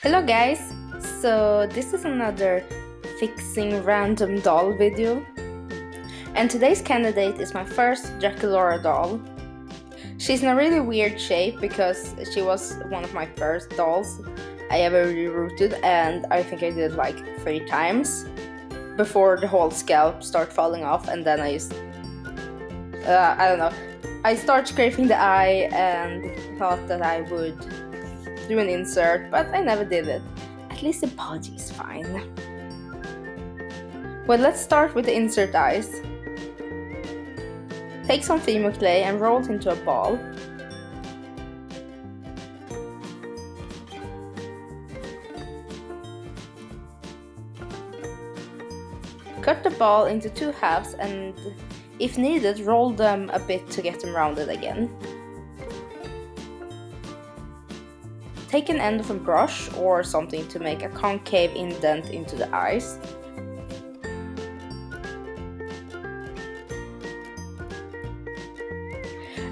Hello guys! So this is another fixing random doll video, and today's candidate is my first Draculaura doll. She's in a really weird shape because she was one of my first dolls I ever rerouted, and I think I did like 3 times before the whole scalp started falling off, and then I don't know, I started scraping the eye and thought that I would do an insert, but I never did it. At least the body is fine. Well, let's start with the insert eyes. Take some Fimo clay and roll it into a ball. Cut the ball into 2 halves and, if needed, roll them a bit to get them rounded again. Take an end of a brush or something to make a concave indent into the eyes.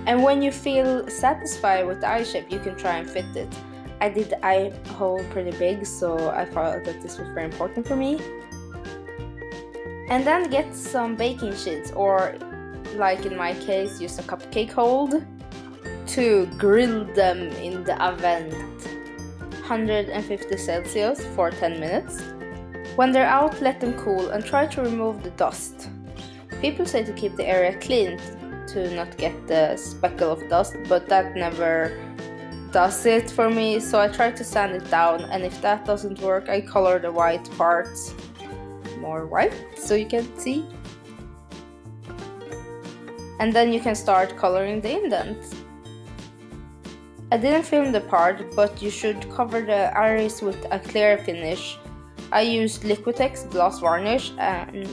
And when you feel satisfied with the eye shape, you can try and fit it. I did the eye hole pretty big, so I thought that this was very important for me. And then get some baking sheets, or like in my case, use a cupcake hold to grill them in the oven at 150 Celsius for 10 minutes. When they're out, let them cool and try to remove the dust. People say to keep the area clean to not get the speckle of dust, but that never does it for me, so I try to sand it down, and if that doesn't work, I color the white parts more white so you can see. And then you can start coloring the indents. I didn't film the part, but you should cover the iris with a clear finish. I used Liquitex gloss varnish and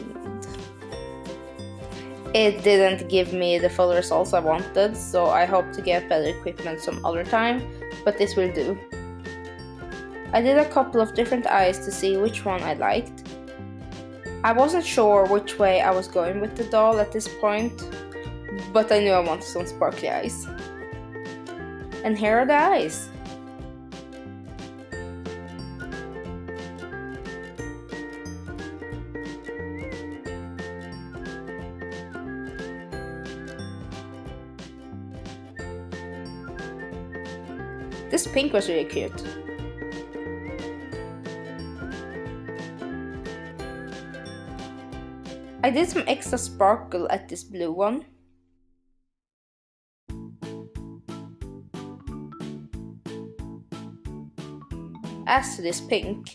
it didn't give me the full results I wanted, so I hope to get better equipment some other time, but this will do. I did a couple of different eyes to see which one I liked. I wasn't sure which way I was going with the doll at this point, but I knew I wanted some sparkly eyes. And here are the eyes. This pink was really cute. I did some extra sparkle at this blue one. As to this pink.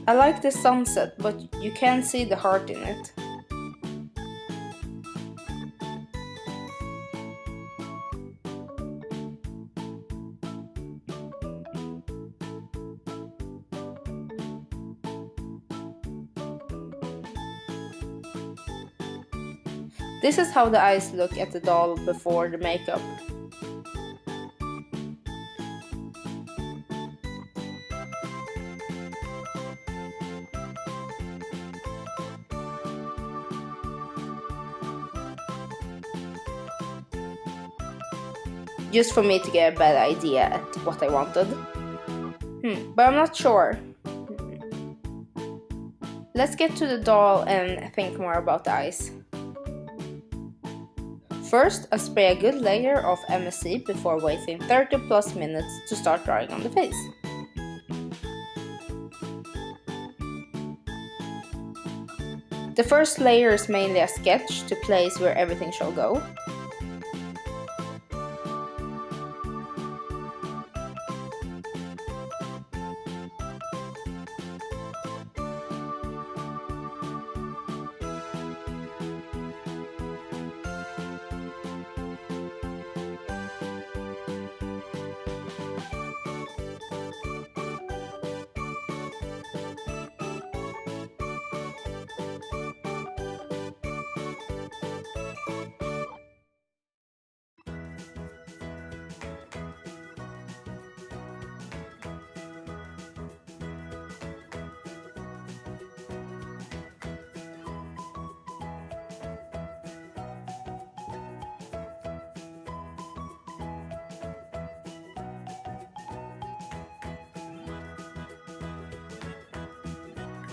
I like the sunset, but you can't see the heart in it. This is how the eyes look at the doll before the makeup. Just for me to get a better idea at what I wanted. But I'm not sure. Let's get to the doll and think more about the eyes. First, I spray a good layer of MSC before waiting 30 plus minutes to start drying on the face. The first layer is mainly a sketch to place where everything shall go.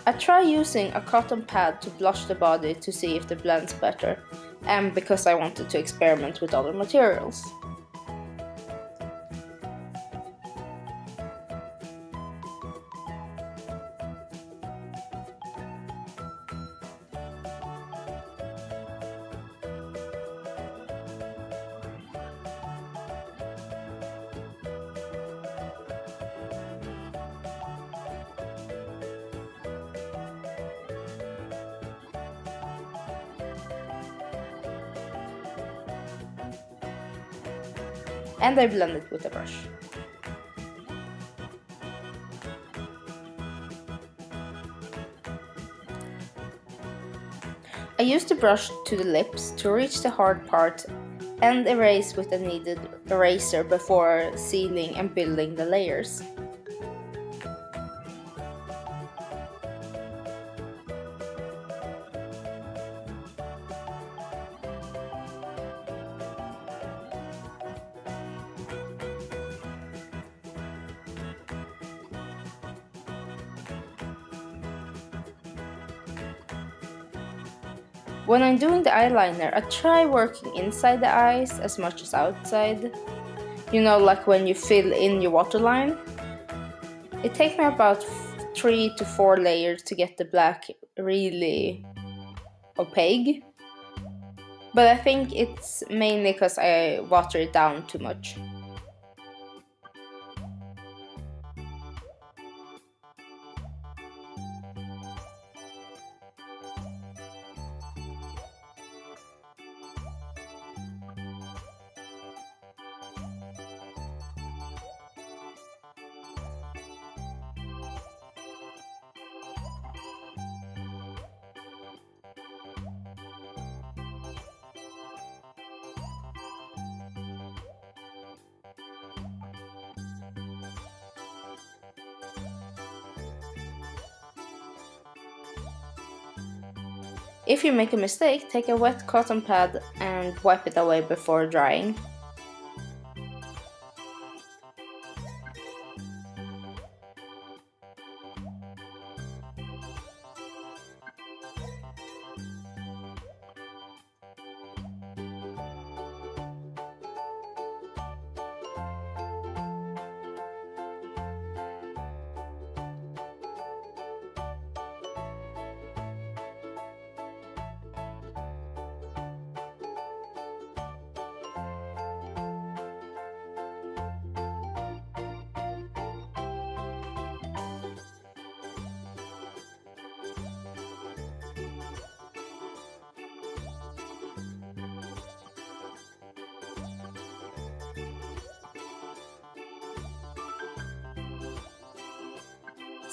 I try using a cotton pad to blush the body to see if it blends better, and because I wanted to experiment with other materials. And I blend it with a brush. I use the brush to the lips to reach the hard part and erase with a kneaded eraser before sealing and building the layers. When I'm doing the eyeliner, I try working inside the eyes as much as outside. You know, like when you fill in your waterline. It takes me about 3 to 4 layers to get the black really opaque. But I think it's mainly because I water it down too much. If you make a mistake, take a wet cotton pad and wipe it away before drying.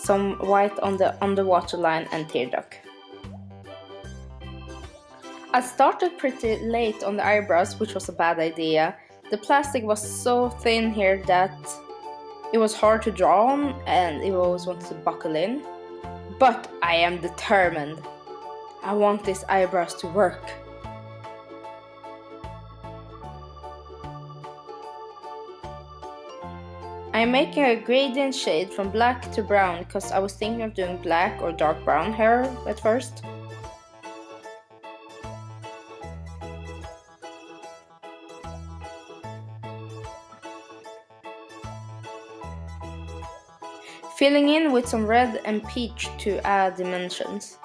Some white on the underwater line and tear duct. I started pretty late on the eyebrows, which was a bad idea. The plastic was so thin here that it was hard to draw on and it always wanted to buckle in. But I am determined. I want these eyebrows to work. I'm making a gradient shade from black to brown because I was thinking of doing black or dark brown hair at first. Filling in with some red and peach to add dimensions.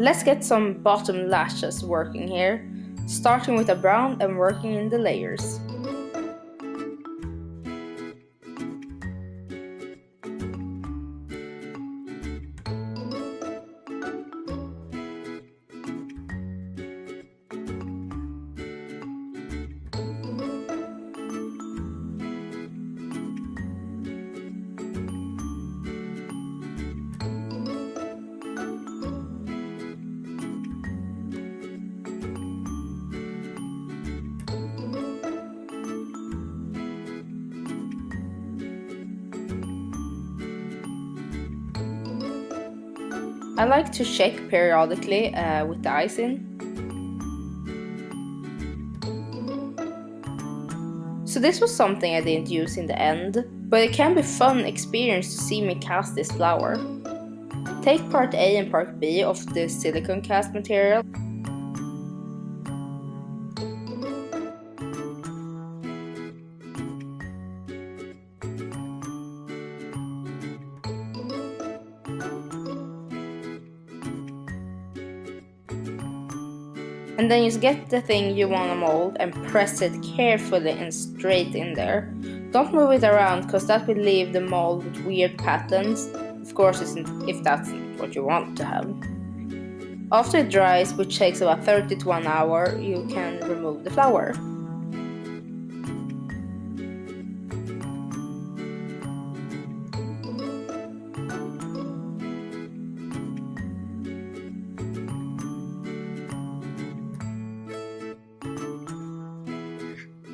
Let's get some bottom lashes working here, starting with a brown and working in the layers. I like to check periodically with the icing. So this was something I didn't use in the end, but it can be fun experience to see me cast this flower. Take part A and part B of the silicone cast material. And then just get the thing you want to mold and press it carefully and straight in there. Don't move it around because that will leave the mold with weird patterns, of course if that's what you want to have. After it dries, which takes about 30 to 1 hour, you can remove the flower.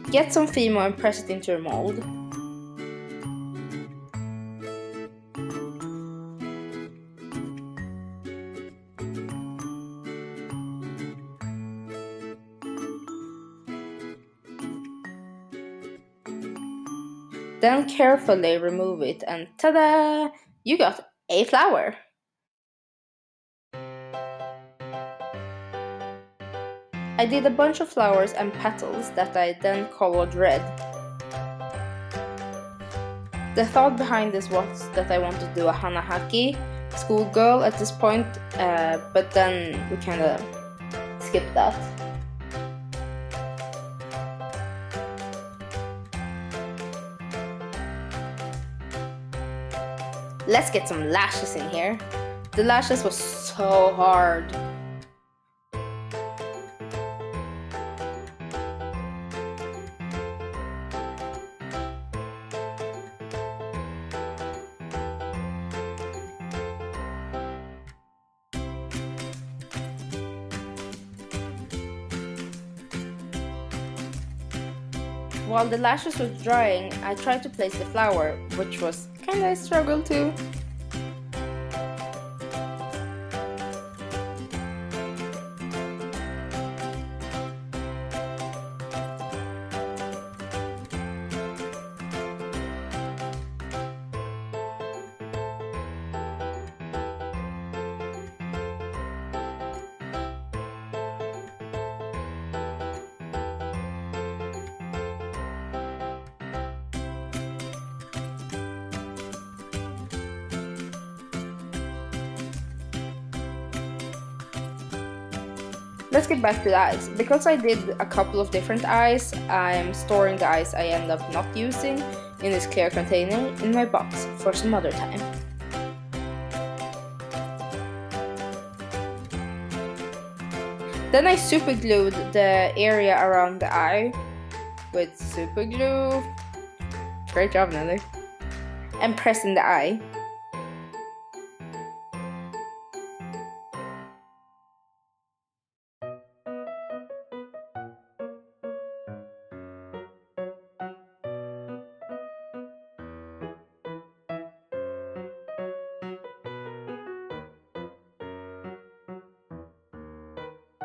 Get some Fimo and press it into your mold. Then carefully remove it and ta-da! You got a flower! I did a bunch of flowers and petals that I then colored red. The thought behind this was that I wanted to do a Hanahaki schoolgirl at this point, but then we kinda skipped that. Let's get some lashes in here. The lashes was so hard. While the lashes was drying, I tried to place the flower, which was kinda a struggle too. Let's get back to the eyes. Because I did a couple of different eyes, I'm storing the eyes I end up not using in this clear container in my box for some other time. Then I super glued the area around the eye with super glue. Great job, Nelly. And press in the eye.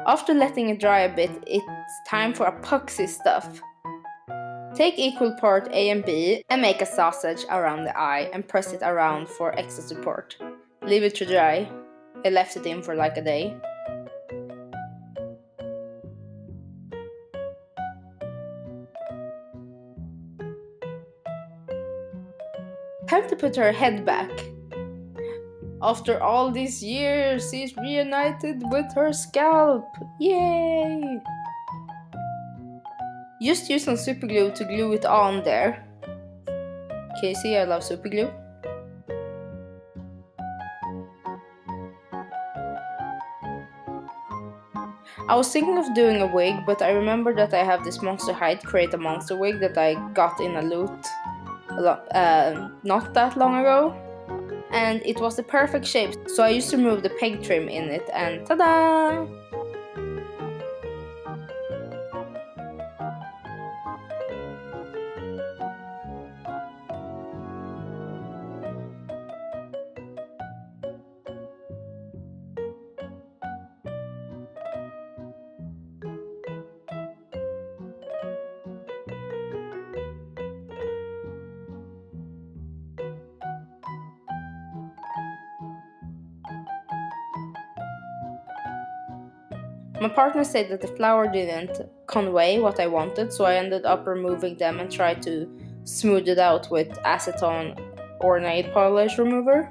After letting it dry a bit, it's time for epoxy stuff. Take equal part A and B and make a sausage around the eye and press it around for extra support. Leave it to dry. I left it in for like a day. Time to put her head back. After all these years, she's reunited with her scalp. Yay! Just use some super glue to glue it on there. Okay, see, I love super glue. I was thinking of doing a wig, but I remember that I have this Monster High Create a Monster wig that I got in a loot not that long ago. And it was the perfect shape, so I used to remove the peg trim in it, and ta-da! My partner said that the flower didn't convey what I wanted, so I ended up removing them and tried to smooth it out with acetone or nail polish remover.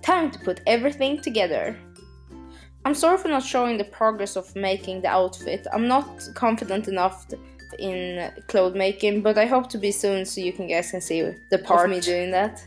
Time to put everything together. I'm sorry for not showing the progress of making the outfit. I'm not confident enough in clothes making, but I hope to be soon so you guys can see the part of me doing that.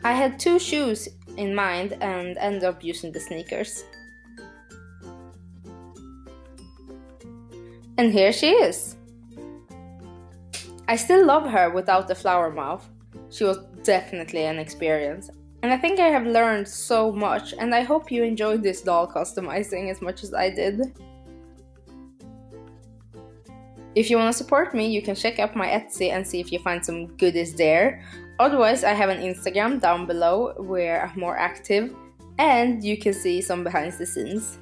I had 2 shoes in mind and ended up using the sneakers. And here she is! I still love her without the flower mouth. She was definitely an experience. And I think I have learned so much, and I hope you enjoyed this doll customizing as much as I did. If you want to support me, you can check out my Etsy and see if you find some goodies there. Otherwise, I have an Instagram down below where I'm more active, and you can see some behind the scenes.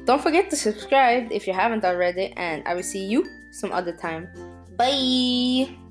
Don't forget to subscribe if you haven't already, and I will see you some other time. Bye!